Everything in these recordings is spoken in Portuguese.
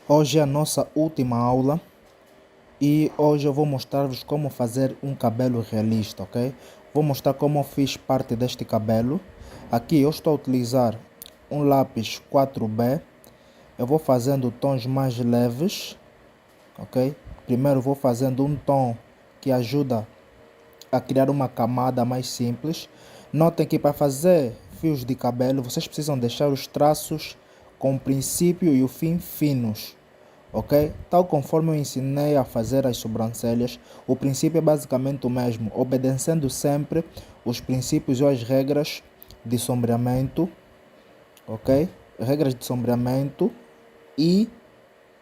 Hoje é a nossa última aula e hoje eu vou mostrar-vos como fazer um cabelo realista, ok? Vou mostrar como eu fiz parte deste cabelo. Aqui eu estou a utilizar um lápis 4B. Eu vou fazendo tons mais leves, ok? Primeiro vou fazendo um tom que ajuda a criar uma camada mais simples. Notem que para fazer fios de cabelo vocês precisam deixar os traços com o princípio e o fim finos, ok? Tal conforme eu ensinei a fazer as sobrancelhas, o princípio é basicamente o mesmo, obedecendo sempre os princípios ou as regras de sombreamento, ok? Regras de sombreamento e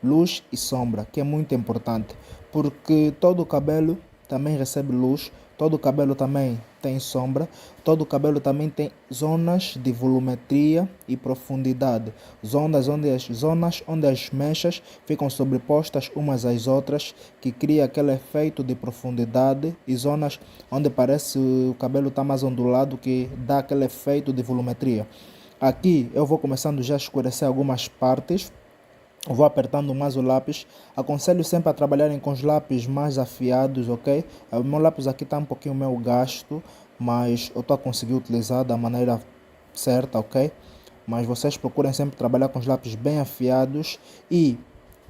luz e sombra, que é muito importante, porque todo o cabelo também recebe luz, todo o cabelo também tem sombra, todo o cabelo também tem zonas de volumetria e profundidade, zonas onde as mechas ficam sobrepostas umas às outras, que cria aquele efeito de profundidade, e zonas onde parece o cabelo está mais ondulado, que dá aquele efeito de volumetria. Aqui eu vou começando já a escurecer algumas partes. Vou apertando mais o lápis. Aconselho sempre a trabalharem com os lápis mais afiados, ok? O meu lápis aqui está um pouquinho meio gasto, mas eu estou a conseguir utilizar da maneira certa, ok? Mas vocês procurem sempre trabalhar com os lápis bem afiados. E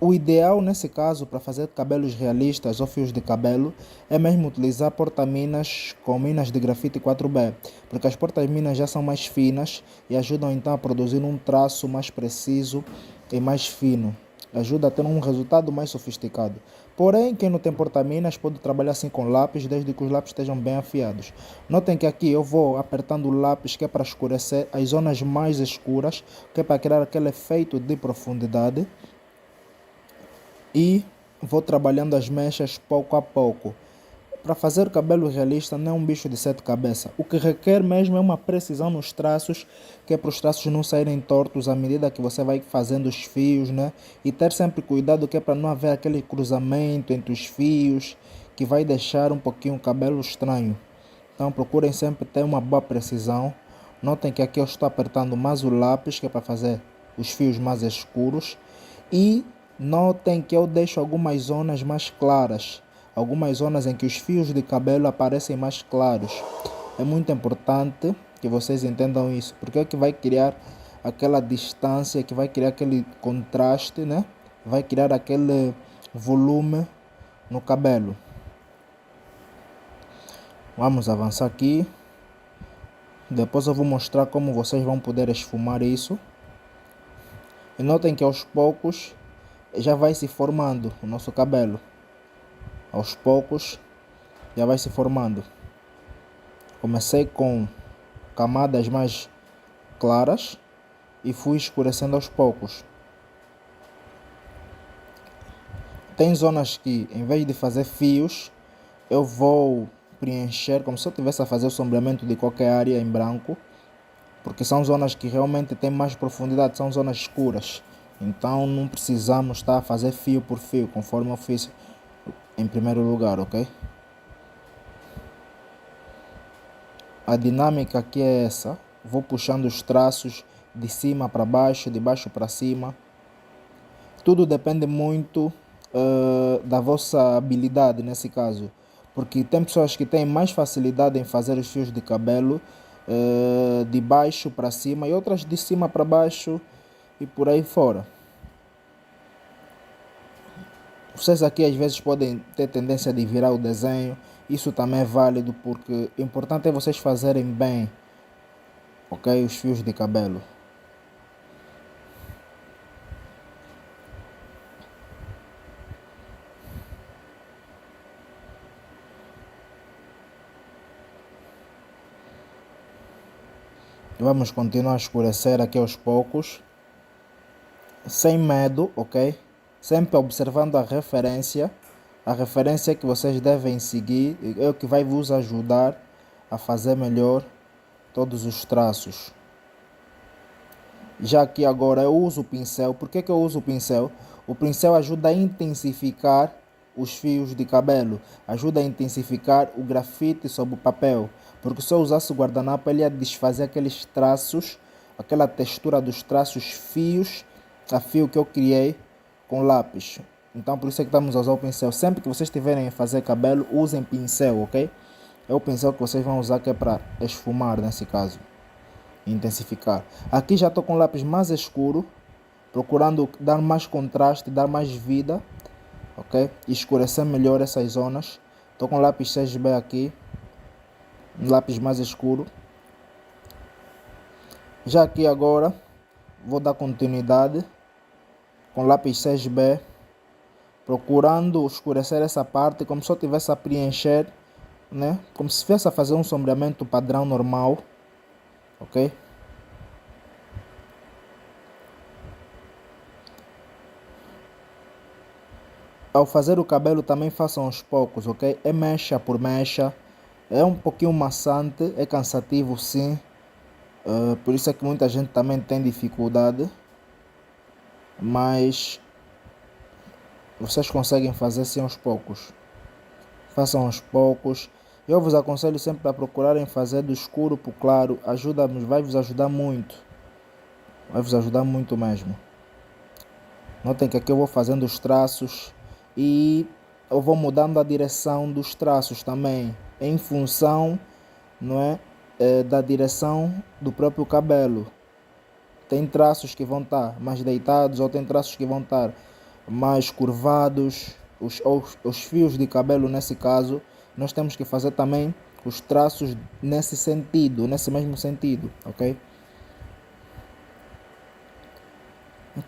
o ideal nesse caso para fazer cabelos realistas ou fios de cabelo é mesmo utilizar porta-minas com minas de grafite 4B, porque as porta-minas já são mais finas e ajudam então a produzir um traço mais preciso e mais fino, ajuda a ter um resultado mais sofisticado. Porém, quem não tem porta-minas pode trabalhar assim com lápis, desde que os lápis estejam bem afiados. Notem que aqui eu vou apertando o lápis, que é para escurecer as zonas mais escuras, que é para criar aquele efeito de profundidade, e vou trabalhando as mechas pouco a pouco. Para fazer o cabelo realista não é um bicho de sete cabeças. O que requer mesmo é uma precisão nos traços, que é para os traços não saírem tortos à medida que você vai fazendo os fios, né? E ter sempre cuidado, que é para não haver aquele cruzamento entre os fios, que vai deixar um pouquinho o cabelo estranho. Então procurem sempre ter uma boa precisão. Notem que aqui eu estou apertando mais o lápis, que é para fazer os fios mais escuros. E notem que eu deixo algumas zonas mais claras, algumas zonas em que os fios de cabelo aparecem mais claros. É muito importante que vocês entendam isso, porque é que vai criar aquela distância, que vai criar aquele contraste, né? Vai criar aquele volume no cabelo. Vamos avançar aqui. Depois eu vou mostrar como vocês vão poder esfumar isso. E notem que aos poucos já vai se formando o nosso cabelo. Aos poucos já vai se formando. Comecei com camadas mais claras e fui escurecendo aos poucos. Tem zonas que, em vez de fazer fios, eu vou preencher como se eu estivesse a fazer o sombreamento de qualquer área em branco, porque são zonas que realmente têm mais profundidade, são zonas escuras. Então não precisamos estar a fazer fio por fio, conforme eu fiz em primeiro lugar, ok? A dinâmica aqui é essa. Vou puxando os traços de cima para baixo, de baixo para cima. Tudo depende muito da vossa habilidade nesse caso, porque tem pessoas que têm mais facilidade em fazer os fios de cabelo de baixo para cima, e outras de cima para baixo e por aí fora. Vocês aqui às vezes podem ter tendência de virar o desenho, isso também é válido, porque o importante é vocês fazerem bem, ok, os fios de cabelo. Vamos continuar a escurecer aqui aos poucos, sem medo, ok? Sempre observando a referência que vocês devem seguir, é o que vai vos ajudar a fazer melhor todos os traços. Já que agora eu uso o pincel. Por que eu uso o pincel? O pincel ajuda a intensificar os fios de cabelo, ajuda a intensificar o grafite sobre o papel, porque se eu usasse o guardanapo ele ia desfazer aqueles traços, aquela textura dos traços fios a fio que eu criei com lápis. Então por isso é que estamos a usar o pincel. Sempre que vocês estiverem a fazer cabelo, usem pincel, ok? É o pincel que vocês vão usar, que é para esfumar nesse caso, intensificar. Aqui já estou com o lápis mais escuro, procurando dar mais contraste, dar mais vida, ok? E escurecer melhor essas zonas. Estou com o lápis 6B aqui, um lápis mais escuro. Já aqui agora vou dar continuidade com lápis 6B, procurando escurecer essa parte como se eu estivesse a preencher, né? Como se estivesse a fazer um sombreamento padrão normal, ok? Ao fazer o cabelo também façam aos poucos, ok? É mecha por mecha, é um pouquinho maçante, é cansativo sim, por isso é que muita gente também tem dificuldade, mas vocês conseguem fazer sim aos poucos. Façam aos poucos. Eu vos aconselho sempre a procurarem fazer do escuro para o claro. Vai vos ajudar muito. Vai vos ajudar muito mesmo. Notem que aqui eu vou fazendo os traços e eu vou mudando a direção dos traços também, em função, não é, da direção do próprio cabelo. Tem traços que vão estar mais deitados, ou tem traços que vão estar mais curvados. Os fios de cabelo, nesse caso, nós temos que fazer também os traços nesse sentido, nesse mesmo sentido, ok?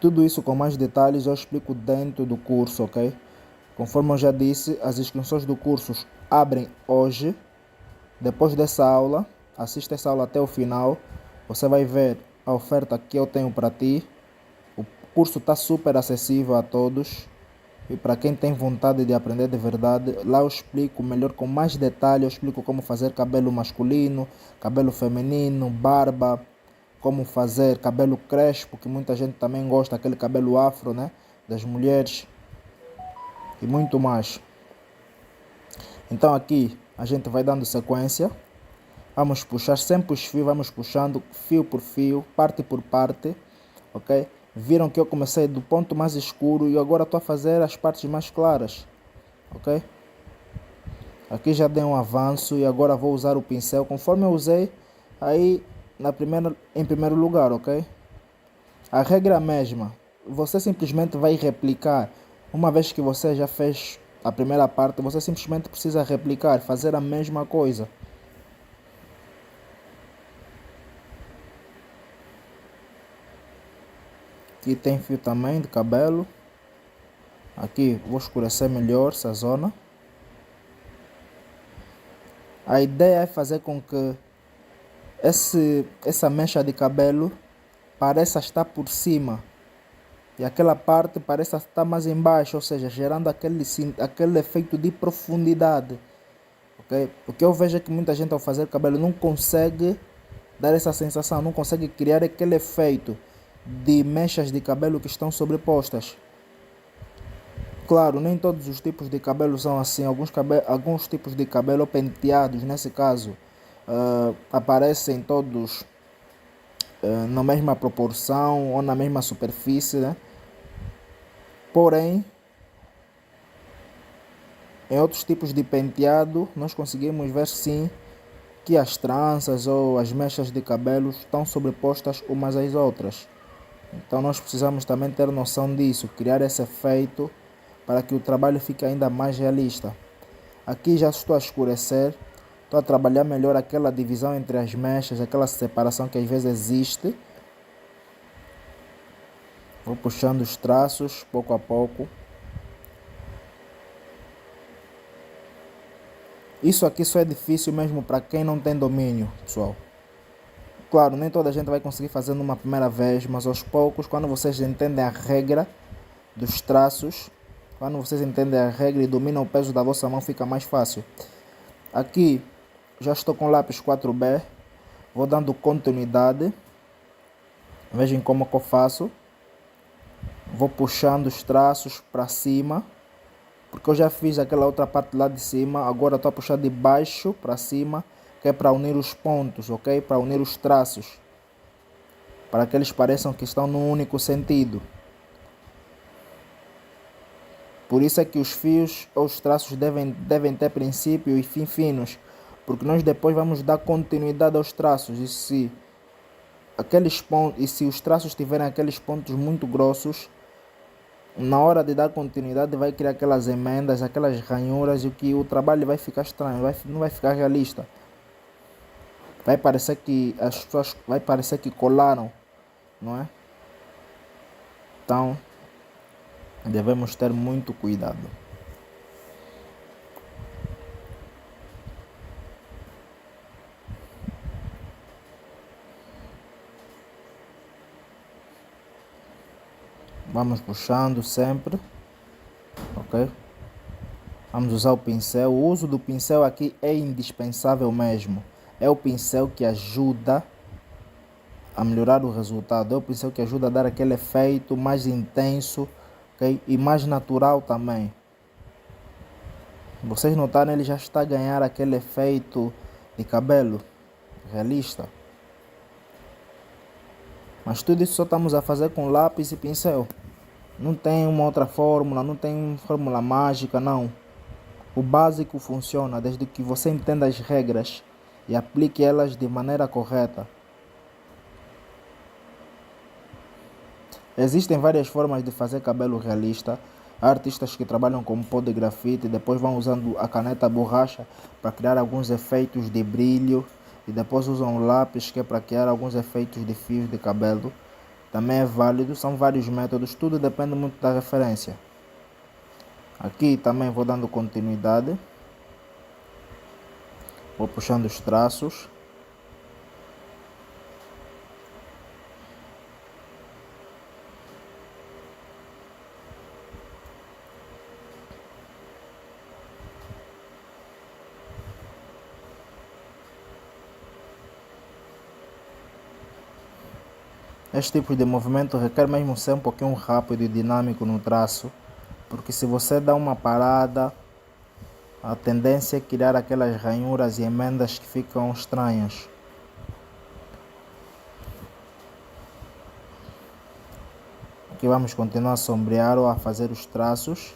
Tudo isso com mais detalhes eu explico dentro do curso, ok? Conforme eu já disse, as inscrições do curso abrem hoje. Depois dessa aula, assista essa aula até o final. Você vai ver a oferta que eu tenho para ti. O curso está super acessível a todos. E para quem tem vontade de aprender de verdade, lá eu explico melhor, com mais detalhe. Eu explico como fazer cabelo masculino, cabelo feminino, barba, como fazer cabelo crespo, que muita gente também gosta, aquele cabelo afro, né, das mulheres, e muito mais. Então aqui a gente vai dando sequência. Vamos puxar sempre os fios, vamos puxando fio por fio, parte por parte, ok? Viram que eu comecei do ponto mais escuro e agora estou a fazer as partes mais claras, ok? Aqui já dei um avanço e agora vou usar o pincel conforme eu usei aí em primeiro lugar, ok? A regra é a mesma, você simplesmente vai replicar. Uma vez que você já fez a primeira parte, você simplesmente precisa replicar, fazer a mesma coisa. Aqui tem fio também de cabelo. Aqui vou escurecer melhor essa zona. A ideia é fazer com que essa mecha de cabelo pareça estar por cima e aquela parte pareça estar mais embaixo, ou seja, gerando aquele efeito de profundidade, ok? Porque eu vejo que muita gente ao fazer cabelo não consegue dar essa sensação, não consegue criar aquele efeito de mechas de cabelo que estão sobrepostas. Claro, nem todos os tipos de cabelo são assim. Alguns tipos de cabelo penteados, nesse caso, aparecem todos na mesma proporção ou na mesma superfície, né? Porém, em outros tipos de penteado, nós conseguimos ver sim que as tranças ou as mechas de cabelo estão sobrepostas umas às outras. Então nós precisamos também ter noção disso, criar esse efeito para que o trabalho fique ainda mais realista. Aqui já estou a escurecer, estou a trabalhar melhor aquela divisão entre as mechas, aquela separação que às vezes existe. Vou puxando os traços pouco a pouco. Isso aqui só é difícil mesmo para quem não tem domínio, pessoal. Claro, nem toda a gente vai conseguir fazer numa primeira vez, mas aos poucos, quando vocês entendem a regra dos traços, quando vocês entendem a regra e dominam o peso da vossa mão, fica mais fácil. Aqui já estou com o lápis 4B, vou dando continuidade. Vejam como que eu faço. Vou puxando os traços para cima, porque eu já fiz aquela outra parte lá de cima, agora estou a puxar de baixo para cima, que é para unir os pontos, ok? Para unir os traços, para que eles pareçam que estão num único sentido. Por isso é que os fios ou os traços devem ter princípio e fim finos, porque nós depois vamos dar continuidade aos traços. E se os traços tiverem aqueles pontos muito grossos, na hora de dar continuidade vai criar aquelas emendas, aquelas ranhuras, e o trabalho vai ficar estranho, não vai ficar realista. Vai parecer que as pessoas colaram, não é? Então devemos ter muito cuidado. Vamos puxando sempre, ok? Vamos usar o pincel. O uso do pincel aqui é indispensável mesmo. É o pincel que ajuda a melhorar o resultado. É o pincel que ajuda a dar aquele efeito mais intenso, ok? E mais natural também. Vocês notarem, ele já está a ganhar aquele efeito de cabelo realista. Mas tudo isso só estamos a fazer com lápis e pincel. Não tem uma outra fórmula, não tem fórmula mágica, não. O básico funciona desde que você entenda as regras e aplique elas de maneira correta. Existem várias formas de fazer cabelo realista. Há artistas que trabalham com pó de grafite e depois vão usando a caneta borracha para criar alguns efeitos de brilho, e depois usam o lápis, que é para criar alguns efeitos de fios de cabelo. Também é válido, são vários métodos, tudo depende muito da referência. Aqui também vou dando continuidade, vou puxando os traços. Este tipo de movimento requer mesmo ser um pouquinho rápido e dinâmico no traço, porque se você dá uma parada, a tendência é criar aquelas ranhuras e emendas que ficam estranhas. Aqui vamos continuar a sombrear ou a fazer os traços.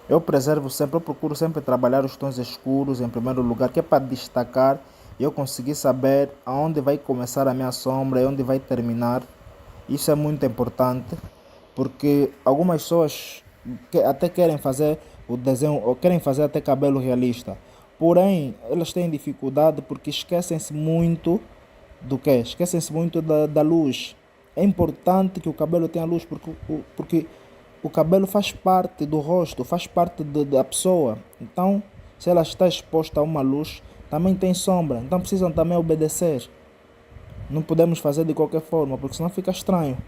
Eu procuro sempre trabalhar os tons escuros em primeiro lugar, que é para destacar e eu conseguir saber aonde vai começar a minha sombra e onde vai terminar. Isso é muito importante, porque algumas pessoas até querem fazer o desenho, ou querem fazer até cabelo realista, porém elas têm dificuldade porque esquecem-se muito do que? Esquecem-se muito da luz. É importante que o cabelo tenha luz, porque o cabelo faz parte do rosto, faz parte da pessoa. Então, se ela está exposta a uma luz, também tem sombra. Então precisam também obedecer. Não podemos fazer de qualquer forma, porque senão fica estranho.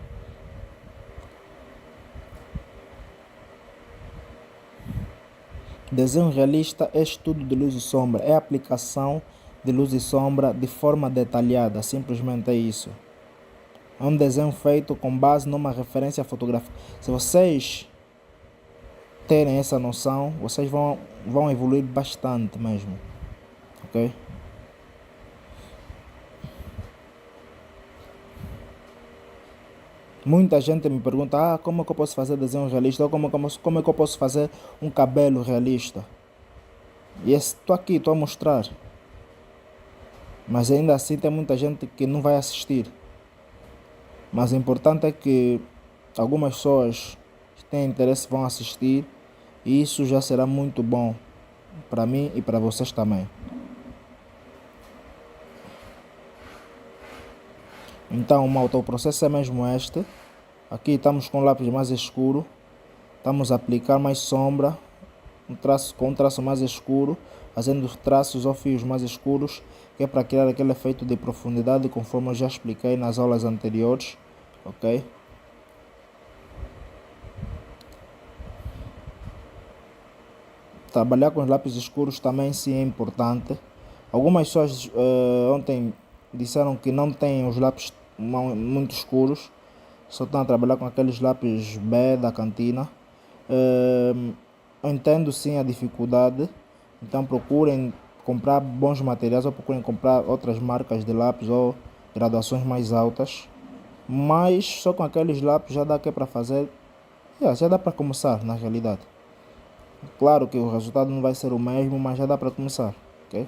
Desenho realista é estudo de luz e sombra, é aplicação de luz e sombra de forma detalhada, simplesmente é isso. É um desenho feito com base numa referência fotográfica. Se vocês terem essa noção, vocês vão evoluir bastante mesmo, ok? Muita gente me pergunta, como é que eu posso fazer desenho realista? Ou como é que eu posso fazer um cabelo realista? E estou aqui, estou a mostrar. Mas ainda assim tem muita gente que não vai assistir. Mas o importante é que algumas pessoas que têm interesse vão assistir, e isso já será muito bom para mim e para vocês também. Então, malta, o processo é mesmo este. Aqui estamos com o lápis mais escuro, estamos a aplicar mais sombra, com um traço mais escuro, fazendo os traços ou fios mais escuros, que é para criar aquele efeito de profundidade, conforme eu já expliquei nas aulas anteriores, ok? Trabalhar com os lápis escuros também sim é importante. Algumas pessoas ontem disseram que não têm os lápis muito escuros, só estão a trabalhar com aqueles lápis B da cantina. Eu entendo sim a dificuldade, então procurem comprar bons materiais ou procurem comprar outras marcas de lápis ou graduações mais altas. Mas só com aqueles lápis já dá para fazer, já dá para começar na realidade. Claro que o resultado não vai ser o mesmo, mas já dá para começar, ok?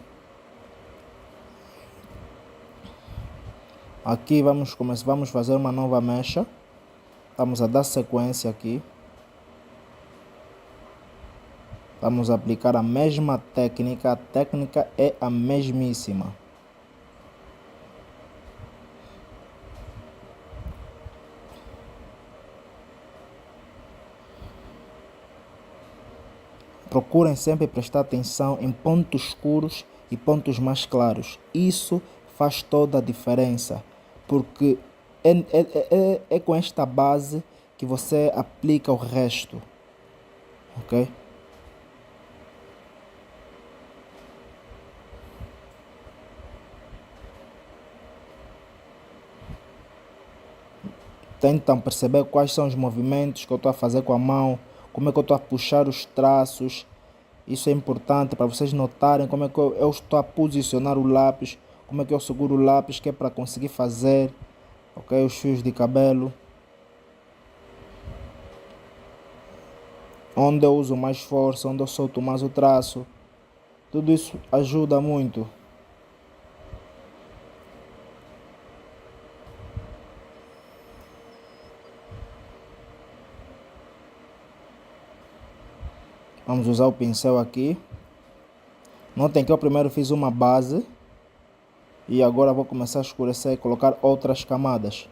Aqui vamos fazer uma nova mecha. Estamos a dar sequência aqui. Vamos aplicar a mesma técnica. A técnica é a mesmíssima. Procurem sempre prestar atenção em pontos escuros e pontos mais claros. Isso faz toda a diferença, porque é com esta base que você aplica o resto, ok? Tentam perceber quais são os movimentos que eu estou a fazer com a mão, como é que eu estou a puxar os traços. Isso é importante para vocês notarem como é que eu estou a posicionar o lápis, como é que eu seguro o lápis, que é para conseguir fazer, ok? Os fios de cabelo. Onde eu uso mais força, onde eu solto mais o traço. Tudo isso ajuda muito. Vamos usar o pincel aqui. Notem que eu primeiro fiz uma base e agora vou começar a escurecer e colocar outras camadas.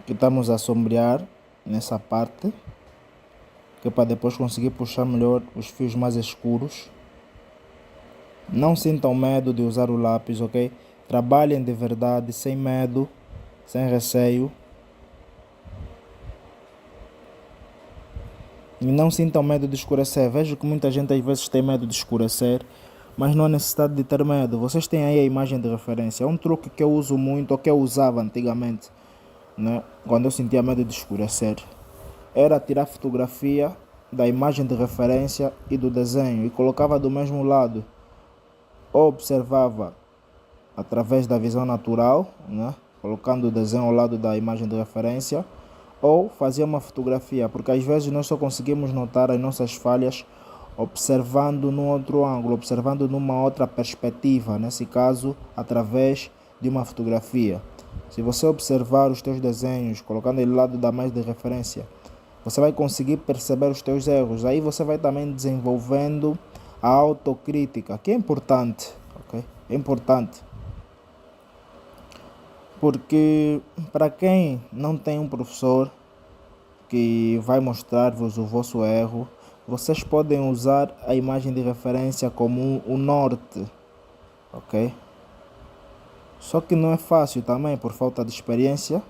Aqui estamos a sombrear nessa parte, que é para depois conseguir puxar melhor os fios mais escuros. Não sintam medo de usar o lápis, ok? Trabalhem de verdade, sem medo, sem receio. E não sintam medo de escurecer. Vejo que muita gente às vezes tem medo de escurecer, mas não há necessidade de ter medo. Vocês têm aí a imagem de referência. É um truque que eu uso muito, ou que eu usava antigamente, né? Quando eu sentia medo de escurecer. Era tirar fotografia da imagem de referência e do desenho e colocava do mesmo lado. Ou observava através da visão natural, né? Colocando o desenho ao lado da imagem de referência, ou fazia uma fotografia, porque às vezes nós só conseguimos notar as nossas falhas observando num outro ângulo, observando numa outra perspectiva, nesse caso através de uma fotografia. Se você observar os teus desenhos, colocando ele ao lado da imagem de referência, você vai conseguir perceber os teus erros. Aí você vai também desenvolvendo a autocrítica, que é importante, ok? É importante. Porque para quem não tem um professor que vai mostrar-vos o vosso erro, vocês podem usar a imagem de referência como o norte, ok? Só que não é fácil também, por falta de experiência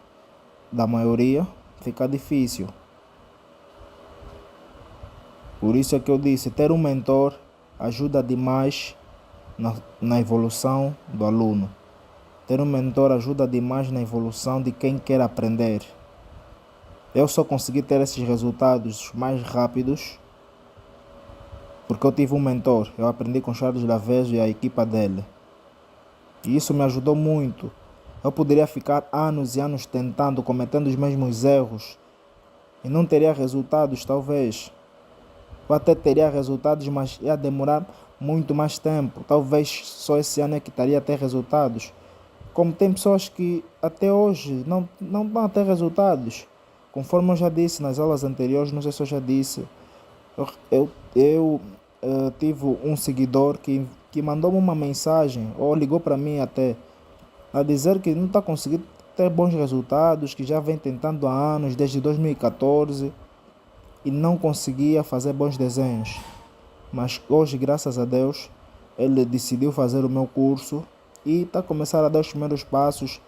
da maioria, fica difícil. Por isso é que eu disse, ter um mentor ajuda demais na evolução do aluno. Ter um mentor ajuda demais na evolução de quem quer aprender. Eu só consegui ter esses resultados mais rápidos porque eu tive um mentor. Eu aprendi com Charles Lavejo e a equipa dele. E isso me ajudou muito. Eu poderia ficar anos e anos tentando, cometendo os mesmos erros e não teria resultados, talvez. Eu até teria resultados, mas ia demorar muito mais tempo. Talvez só esse ano é que estaria a ter resultados. Como tem pessoas que até hoje não vão ter resultados. Conforme eu já disse nas aulas anteriores, não sei se eu já disse, eu tive um seguidor que mandou-me uma mensagem, ou ligou para mim até, a dizer que não está conseguindo ter bons resultados, que já vem tentando há anos, desde 2014, e não conseguia fazer bons desenhos. Mas hoje, graças a Deus, ele decidiu fazer o meu curso e está a começar a dar os primeiros passos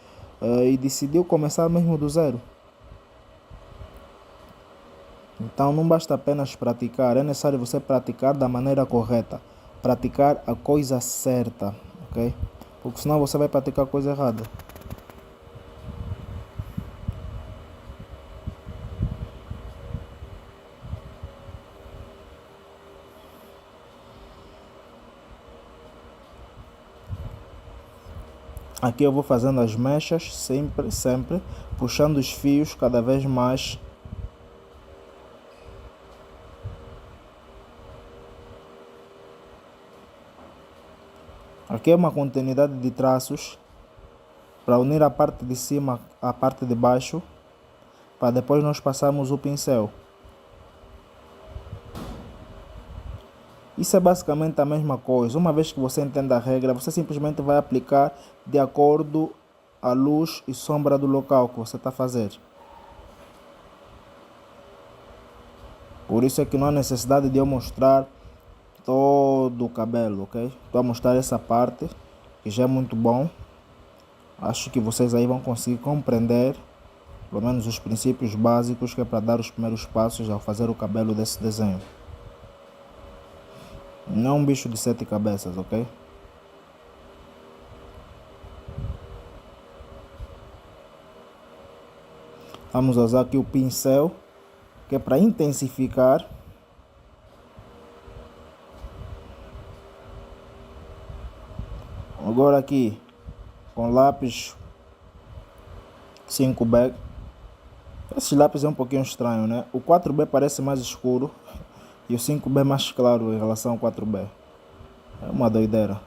e decidiu começar mesmo do zero. Então não basta apenas praticar, é necessário você praticar da maneira correta, praticar a coisa certa, ok? Porque senão você vai praticar a coisa errada. Aqui eu vou fazendo as mechas, sempre, puxando os fios cada vez mais. Aqui é uma continuidade de traços para unir a parte de cima à parte de baixo, para depois nós passarmos o pincel. Isso é basicamente a mesma coisa. Uma vez que você entende a regra, você simplesmente vai aplicar de acordo a luz e sombra do local que você está a fazer. Por isso é que não há necessidade de eu mostrar todo o cabelo, ok? Estou a mostrar essa parte, que já é muito bom. Acho que vocês aí vão conseguir compreender, pelo menos os princípios básicos, que é para dar os primeiros passos ao fazer o cabelo desse desenho. Não é um bicho de 7 cabeças, ok? Vamos usar aqui o pincel, que é para intensificar. Agora aqui, com lápis 5B. Esse lápis é um pouquinho estranho, né? O 4B parece mais escuro e o 5B mais claro em relação ao 4B. É uma doideira.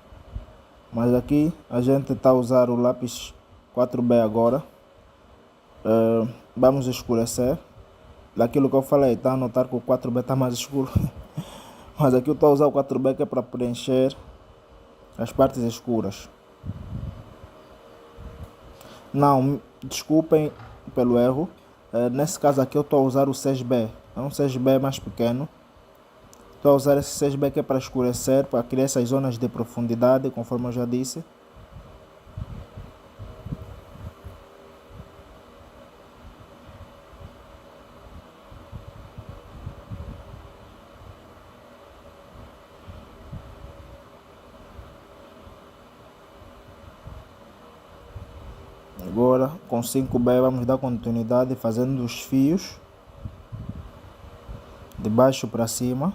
Mas aqui a gente está a usar o lápis 4B agora. Vamos escurecer. Daquilo que eu falei, está a notar que o 4B está mais escuro. Mas aqui eu estou a usar o 4B, que é para preencher as partes escuras. Não, desculpem pelo erro. Nesse caso aqui eu estou a usar o 6B. É um 6B mais pequeno. Estou a usar esse 6B que é para escurecer, para criar essas zonas de profundidade, conforme eu já disse. Agora com 5B vamos dar continuidade fazendo os fios de baixo para cima.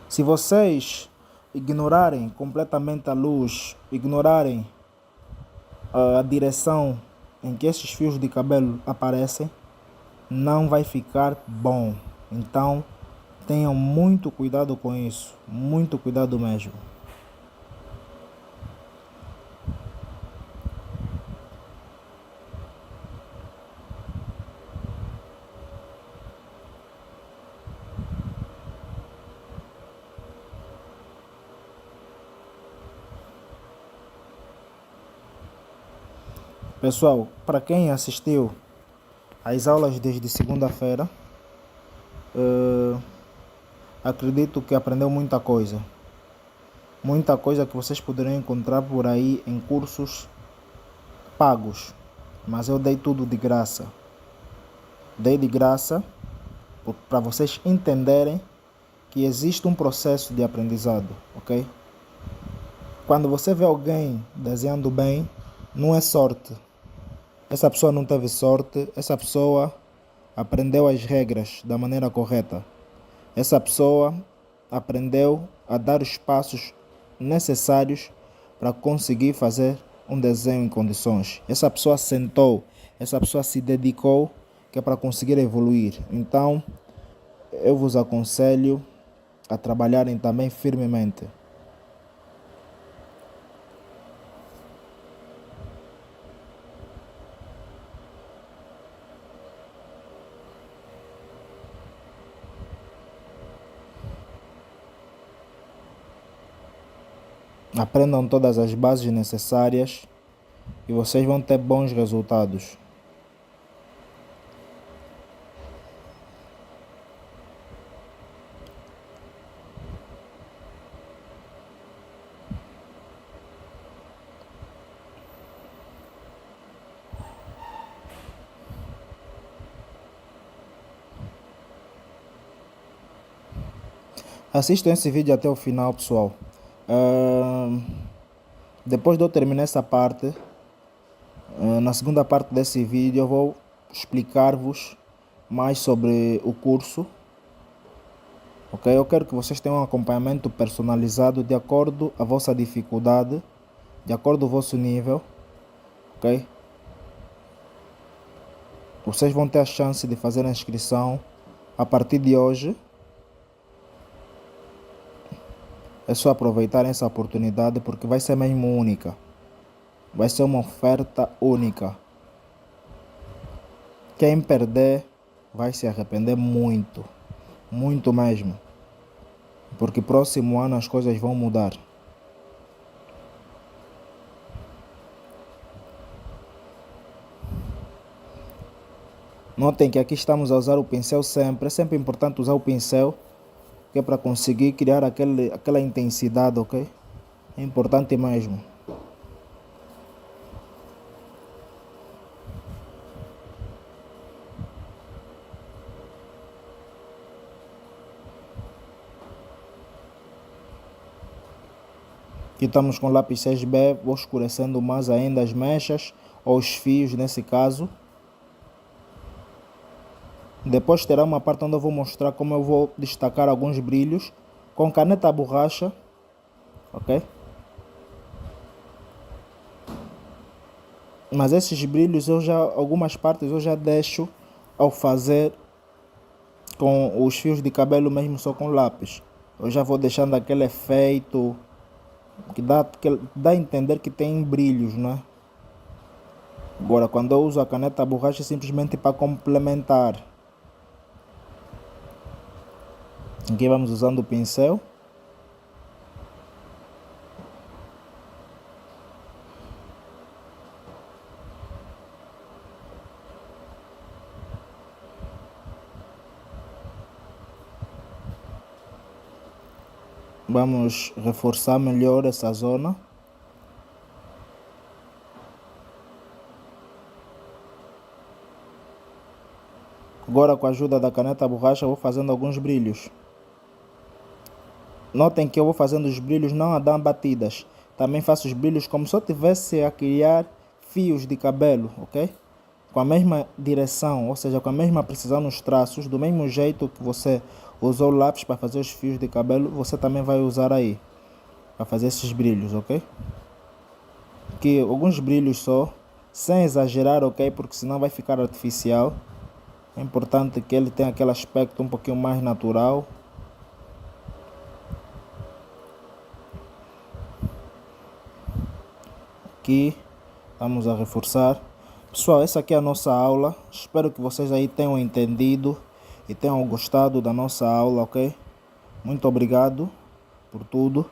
Se vocês ignorarem completamente a luz, ignorarem a direção em que esses fios de cabelo aparecem, não vai ficar bom. Então tenham muito cuidado com isso, muito cuidado mesmo. Pessoal, para quem assistiu às aulas desde segunda-feira, acredito que aprendeu muita coisa. Muita coisa que vocês poderiam encontrar por aí em cursos pagos. Mas eu dei tudo de graça. Dei de graça para vocês entenderem que existe um processo de aprendizado, ok? Quando você vê alguém desenhando bem, não é sorte. Essa pessoa não teve sorte, essa pessoa aprendeu as regras da maneira correta. Essa pessoa aprendeu a dar os passos necessários para conseguir fazer um desenho em condições. Essa pessoa sentou, essa pessoa se dedicou, que é para conseguir evoluir. Então, eu vos aconselho a trabalharem também firmemente. Aprendam todas as bases necessárias e vocês vão ter bons resultados. Assistam esse vídeo até o final, pessoal. Depois de eu terminar essa parte, na segunda parte desse vídeo eu vou explicar-vos mais sobre o curso ok? Eu quero que vocês tenham um acompanhamento personalizado de acordo com a vossa dificuldade, de acordo com o vosso nível, ok? Vocês vão ter a chance de fazer a inscrição a partir de hoje. É só aproveitar essa oportunidade porque vai ser mesmo única. Vai ser uma oferta única. Quem perder vai se arrepender muito, muito mesmo. Porque próximo ano as coisas vão mudar. Notem que aqui estamos a usar o pincel sempre. É sempre importante usar o pincel, que é para conseguir criar aquela intensidade, ok? É importante mesmo. Aqui estamos com o lápis 6B, vou escurecendo mais ainda as mechas, ou os fios nesse caso. Depois terá uma parte onde eu vou mostrar como eu vou destacar alguns brilhos com caneta borracha, ok? Mas esses brilhos algumas partes eu já deixo ao fazer com os fios de cabelo mesmo só com lápis. Eu já vou deixando aquele efeito que dá a entender que tem brilhos, né? Agora, quando eu uso a caneta borracha é simplesmente para complementar. Aqui vamos usando o pincel. Vamos reforçar melhor essa zona. Agora, com a ajuda da caneta borracha, vou fazendo alguns brilhos. Notem que eu vou fazendo os brilhos não a dar batidas. Também faço os brilhos como se eu estivesse a criar fios de cabelo, ok? Com a mesma direção, ou seja, com a mesma precisão nos traços, do mesmo jeito que você usou o lápis para fazer os fios de cabelo, você também vai usar aí, para fazer esses brilhos, ok? Aqui alguns brilhos só, sem exagerar, ok? Porque senão vai ficar artificial. É importante que ele tenha aquele aspecto um pouquinho mais natural. Aqui vamos a reforçar. Pessoal, essa aqui é a nossa aula. Espero que vocês aí tenham entendido e tenham gostado da nossa aula, ok? Muito obrigado por tudo.